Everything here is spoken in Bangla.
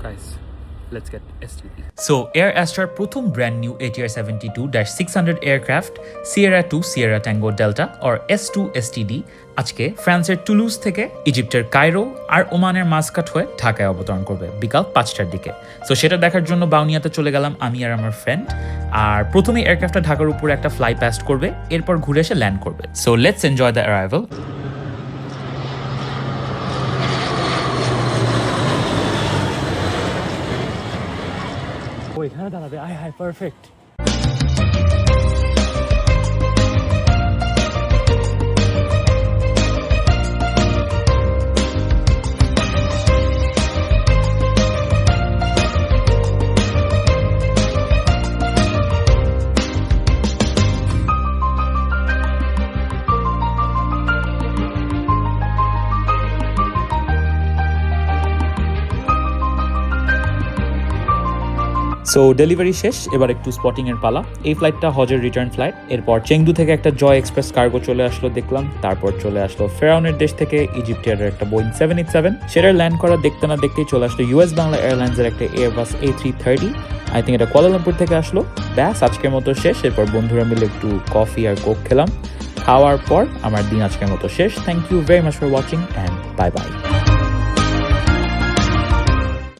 Guys, let's get STD. So Air Astra প্রথম brand new ATR 72-600 aircraft Sierra 2 Sierra Tango Delta or S2 STD আজকে ফ্রান্সের টুলুজ থেকে ইজিপ্টের কায়রো আর ওমানের মাসকাট হয়ে ঢাকায় অবতরণ করবে বিকাল 5টার দিকে। সো সেটা দেখার জন্য বাউনিয়াতে চলে গেলাম আমি আর আমার ফ্রেন্ড। আর প্রথমে এয়ারক্রাফটটা ঢাকার উপরে একটা ফ্লাই পাস্ট করবে, এরপর ঘুরে এসে ল্যান্ড করবে। So let's enjoy the arrival. এখানে দাঁড়াবে, আয় হায়, পারফেক্ট। সো ডেলিভারি শেষ, এবার একটু স্পটিং এর পালা। এই ফ্লাইটটা হজের রিটার্ন ফ্লাইট। এরপর চেংদু থেকে একটা জয় এক্সপ্রেস কার্গো চলে আসলো দেখলাম। তারপর চলে আসলো ফেরাউনের দেশ থেকে ইজিপ্টিয়ার একটা বোয়িং 787, সেটা ল্যান্ড করা দেখতে না দেখতেই চলে আসলো ইউএস বাংলা এয়ারলাইন্সের একটা এয়ারবাস A330। আই থিঙ্ক এটা কুয়ালালামপুর থেকে আসলো। ব্যাস আজকের মতো শেষ। এরপর বন্ধুরা মিলে একটু কফি আর কোক খেলাম। খাওয়ার পর আমার দিন আজকের মতো শেষ। Thank you very much for watching and bye by.